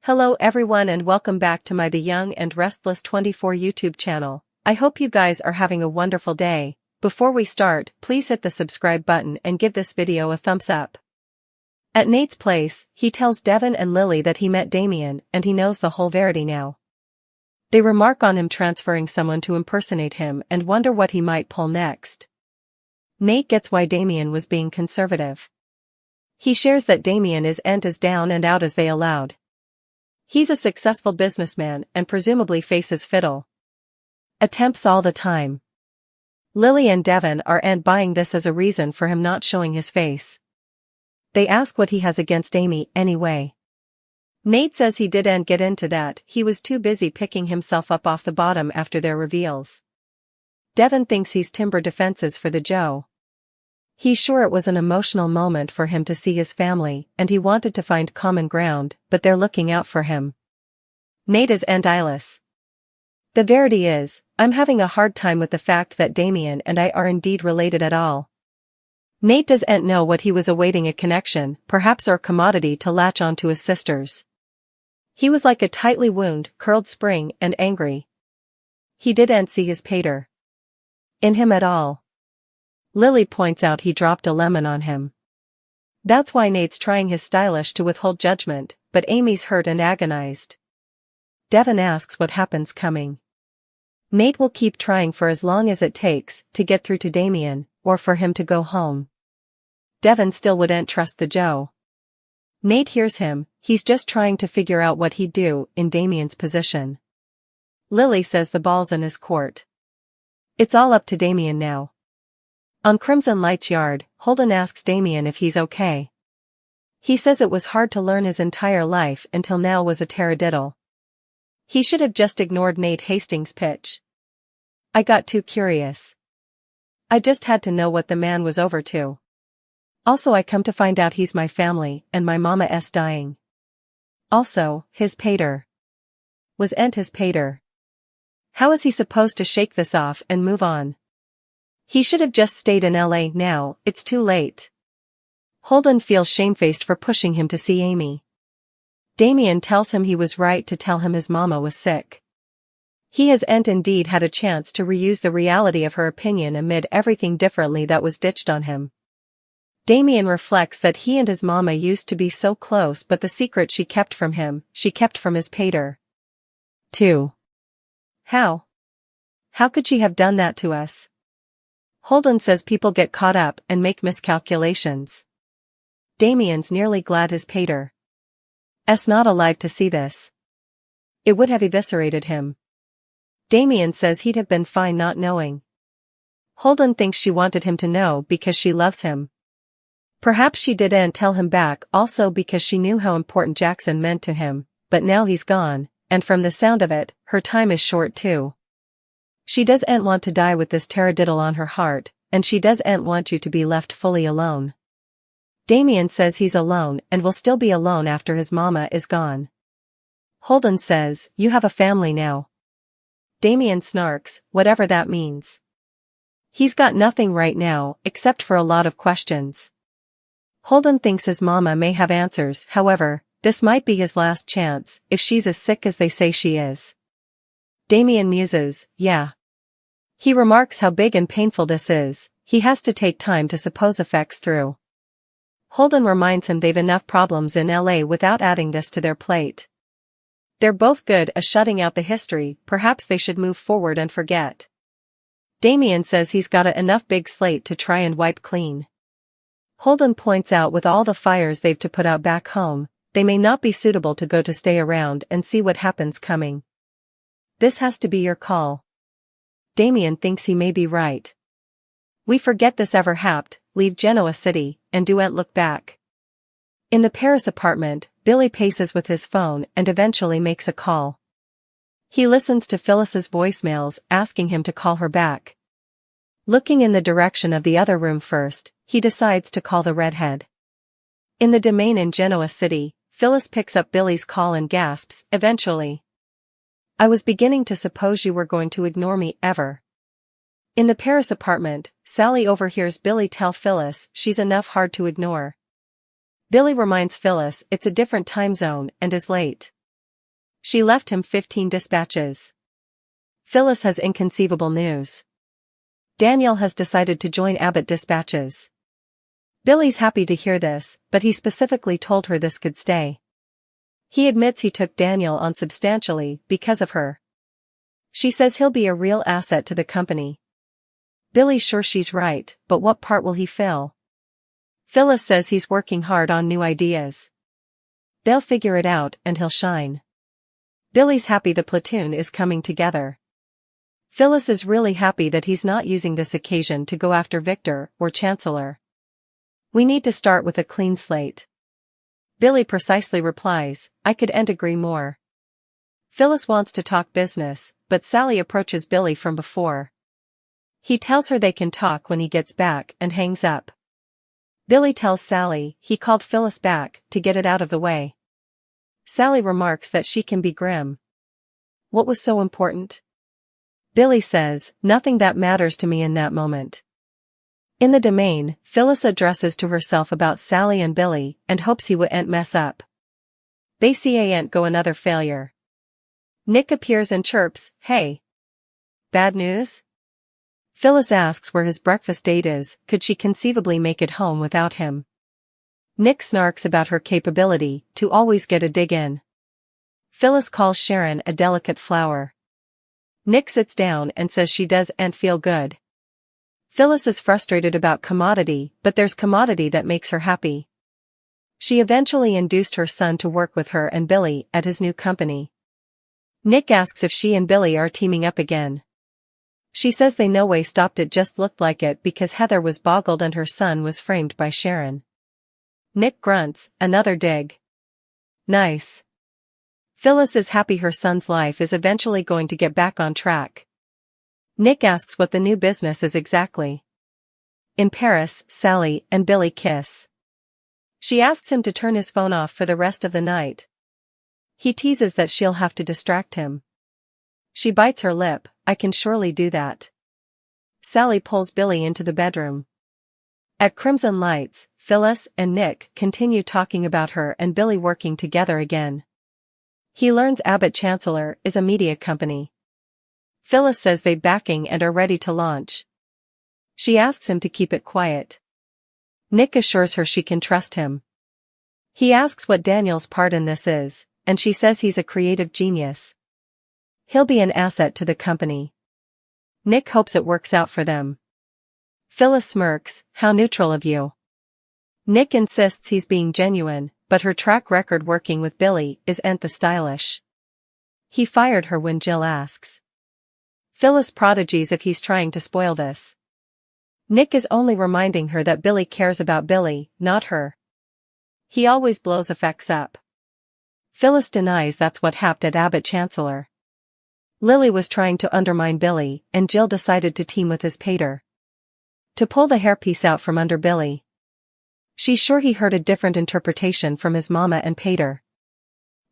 Hello everyone and welcome back to my The Young and Restless 24 YouTube channel. I hope you guys are having a wonderful day. Before we start, please hit the subscribe button and give this video a thumbs up. At Nate's place, he tells Devin and Lily that he met Damien and he knows the whole verity now. They remark on him transferring someone to impersonate him and wonder what he might pull next. Nate gets why Damien was being conservative. He shares that Damien isn't as down and out as they allowed. He's a successful businessman and presumably faces fiddle attempts all the time. Lily and Devin are buying this as a reason for him not showing his face. They ask what he has against Amy anyway. Nate says he didn't get into that, he was too busy picking himself up off the bottom after their reveals. Devin thinks he's timber defenses for the Joe. He's sure it was an emotional moment for him to see his family and he wanted to find common ground, but they're looking out for him. Nate is eyeless. The verity is, I'm having a hard time with the fact that Damien and I are indeed related at all. Nate doesn't know what he was awaiting, a connection, perhaps, or commodity to latch onto his sisters. He was like a tightly wound, curled spring and angry. He didn't see his pater in him at all. Lily points out he dropped a lemon on him. That's why Nate's trying his stylish to withhold judgment, but Amy's hurt and agonized. Devin asks what happens coming. Nate will keep trying for as long as it takes to get through to Damien, or for him to go home. Devin still wouldn't trust the Joe. Nate hears him, he's just trying to figure out what he'd do in Damien's position. Lily says the ball's in his court. It's all up to Damien now. On Crimson Light's yard, Holden asks Damien if he's okay. He says it was hard to learn his entire life until now was a taradiddle. He should have just ignored Nate Hastings' pitch. I got too curious. I just had to know what the man was over to. Also, I come to find out he's my family and my mama's dying. Also, his pater wasn't his pater. How is he supposed to shake this off and move on? He should have just stayed in LA. Now, it's too late. Holden feels shamefaced for pushing him to see Amy. Damien tells him he was right to tell him his mama was sick. He hasn't indeed had a chance to reuse the reality of her opinion amid everything differently that was ditched on him. Damien reflects that he and his mama used to be so close, but the secret she kept from him, she kept from his pater too. How? How could she have done that to us? Holden says people get caught up and make miscalculations. Damien's nearly glad his pater's not alive to see this. It would have eviscerated him. Damien says he'd have been fine not knowing. Holden thinks she wanted him to know because she loves him. Perhaps she didn't tell him back also because she knew how important Jackson meant to him, but now he's gone, and from the sound of it, her time is short too. She doesn't want to die with this taradiddle on her heart, and she doesn't want you to be left fully alone. Damien says he's alone and will still be alone after his mama is gone. Holden says, you have a family now. Damien snarks, whatever that means. He's got nothing right now, except for a lot of questions. Holden thinks his mama may have answers, however, this might be his last chance, if she's as sick as they say she is. Damien muses, yeah. He remarks how big and painful this is, he has to take time to suppose effects through. Holden reminds him they've enough problems in LA without adding this to their plate. They're both good at shutting out the history, perhaps they should move forward and forget. Damien says he's got enough big slate to try and wipe clean. Holden points out with all the fires they've to put out back home, they may not be suitable to go to stay around and see what happens coming. This has to be your call. Damien thinks he may be right. We forget this ever happened, leave Genoa City, and don't look back. In the Paris apartment, Billy paces with his phone and eventually makes a call. He listens to Phyllis's voicemails asking him to call her back. Looking in the direction of the other room first, he decides to call the redhead. In the domain in Genoa City, Phyllis picks up Billy's call and gasps, eventually. I was beginning to suppose you were going to ignore me ever. In the Paris apartment, Sally overhears Billy tell Phyllis she's enough hard to ignore. Billy reminds Phyllis it's a different time zone and is late. She left him 15 dispatches. Phyllis has inconceivable news. Daniel has decided to join Abbott Dispatches. Billy's happy to hear this, but he specifically told her this could stay. He admits he took Daniel on substantially because of her. She says he'll be a real asset to the company. Billy's sure she's right, but what part will he fill? Phyllis says he's working hard on new ideas. They'll figure it out and he'll shine. Billy's happy the platoon is coming together. Phyllis is really happy that he's not using this occasion to go after Victor or Chancellor. We need to start with a clean slate. Billy precisely replies, I couldn't agree more. Phyllis wants to talk business, but Sally approaches Billy from before. He tells her they can talk when he gets back and hangs up. Billy tells Sally he called Phyllis back to get it out of the way. Sally remarks that she can be grim. What was so important? Billy says, nothing that matters to me in that moment. In the domain, Phyllis addresses to herself about Sally and Billy and hopes he wouldn't mess up. They see ain't go another failure. Nick appears and chirps, hey. Bad news? Phyllis asks where his breakfast date is, could she conceivably make it home without him? Nick snarks about her capability to always get a dig in. Phyllis calls Sharon a delicate flower. Nick sits down and says she doesn't feel good. Phyllis is frustrated about commodity, but there's commodity that makes her happy. She eventually induced her son to work with her and Billy at his new company. Nick asks if she and Billy are teaming up again. She says they no way stopped, it just looked like it because Heather was boggled and her son was framed by Sharon. Nick grunts, another dig. Nice. Phyllis is happy her son's life is eventually going to get back on track. Nick asks what the new business is exactly. In Paris, Sally and Billy kiss. She asks him to turn his phone off for the rest of the night. He teases that she'll have to distract him. She bites her lip, I can surely do that. Sally pulls Billy into the bedroom. At Crimson Lights, Phyllis and Nick continue talking about her and Billy working together again. He learns Abbott Chancellor is a media company. Phyllis says they're backing and are ready to launch. She asks him to keep it quiet. Nick assures her she can trust him. He asks what Daniel's part in this is, and she says he's a creative genius. He'll be an asset to the company. Nick hopes it works out for them. Phyllis smirks, how neutral of you. Nick insists he's being genuine, but her track record working with Billy isn't the stylish. He fired her when Jill asks. Phyllis prodigies if he's trying to spoil this. Nick is only reminding her that Billy cares about Billy, not her. He always blows effects up. Phyllis denies that's what happened at Abbott Chancellor. Lily was trying to undermine Billy, and Jill decided to team with his pater. To pull the hairpiece out from under Billy. She's sure he heard a different interpretation from his mama and pater.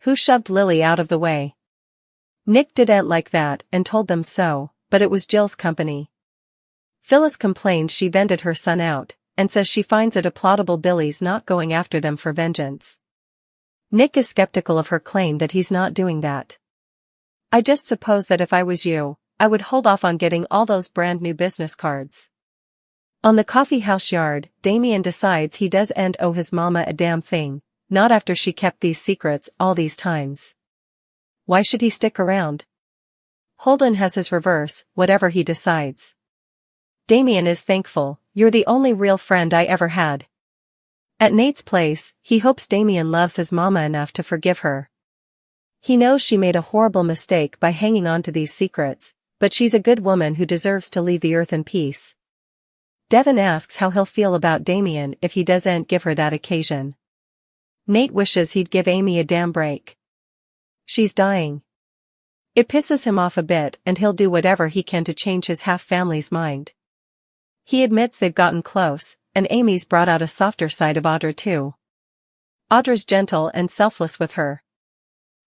Who shoved Lily out of the way? Nick didn't like that and told them so, but it was Jill's company. Phyllis complains she vended her son out, and says she finds it applaudable Billy's not going after them for vengeance. Nick is skeptical of her claim that he's not doing that. I just suppose that if I was you, I would hold off on getting all those brand new business cards. On the coffeehouse yard, Damien decides he doesn't owe his mama a damn thing, not after she kept these secrets all these times. Why should he stick around? Holden has his reverse, whatever he decides. Damien is thankful, you're the only real friend I ever had. At Nate's place, he hopes Damien loves his mama enough to forgive her. He knows she made a horrible mistake by hanging on to these secrets, but she's a good woman who deserves to leave the earth in peace. Devin asks how he'll feel about Damien if he doesn't give her that occasion. Nate wishes he'd give Amy a damn break. She's dying. It pisses him off a bit and he'll do whatever he can to change his half-family's mind. He admits they've gotten close, and Amy's brought out a softer side of Audra too. Audra's gentle and selfless with her.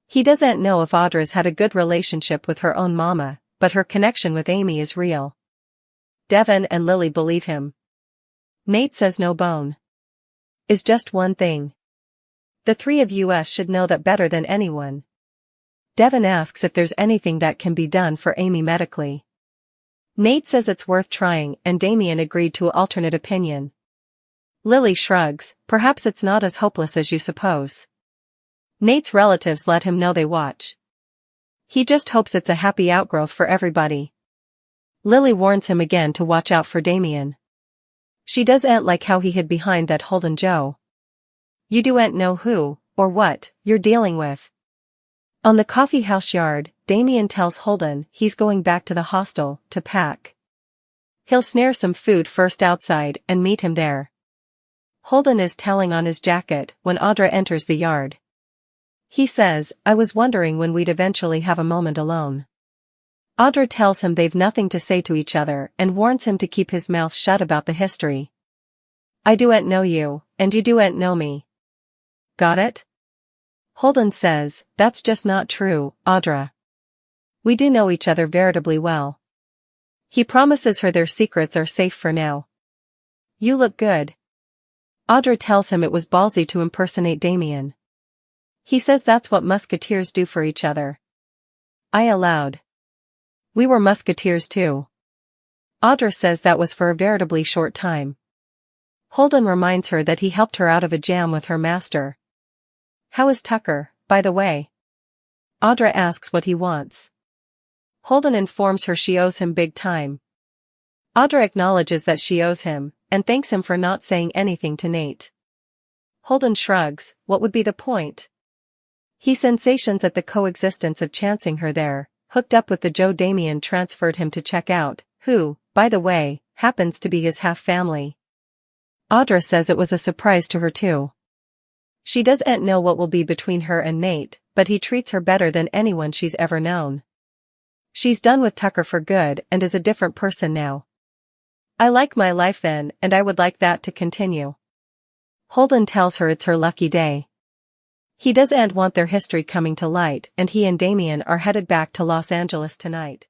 He doesn't know if Audra's had a good relationship with her own mama, but her connection with Amy is real. Devin and Lily believe him. Nate says no bone. Is just one thing. The three of us should know that better than anyone. Devin asks if there's anything that can be done for Amy medically. Nate says it's worth trying and Damien agreed to an alternate opinion. Lily shrugs, perhaps it's not as hopeless as you suppose. Nate's relatives let him know they watch. He just hopes it's a happy outgrowth for everybody. Lily warns him again to watch out for Damien. She doesn't like how he hid behind that Holden Joe. You don't know who, or what, you're dealing with. On the coffee house yard, Damien tells Holden he's going back to the hostel to pack. He'll snare some food first outside and meet him there. Holden is telling on his jacket when Audra enters the yard. He says, I was wondering when we'd eventually have a moment alone. Audra tells him they've nothing to say to each other and warns him to keep his mouth shut about the history. I don't know you, and you don't know me. Got it? Holden says, that's just not true, Audra. We do know each other veritably well. He promises her their secrets are safe for now. You look good. Audra tells him it was ballsy to impersonate Damien. He says that's what musketeers do for each other. I allowed. We were musketeers too. Audra says that was for a veritably short time. Holden reminds her that he helped her out of a jam with her master. How is Tucker, by the way? Audra asks what he wants. Holden informs her she owes him big time. Audra acknowledges that she owes him, and thanks him for not saying anything to Nate. Holden shrugs, what would be the point? He sensations at the coexistence of chancing her there, hooked up with the Joe Damien transferred him to check out, who, by the way, happens to be his half-family. Audra says it was a surprise to her too. She doesn't know what will be between her and Nate, but he treats her better than anyone she's ever known. She's done with Tucker for good and is a different person now. I like my life then, and I would like that to continue. Holden tells her it's her lucky day. He doesn't want their history coming to light, and he and Damien are headed back to Los Angeles tonight.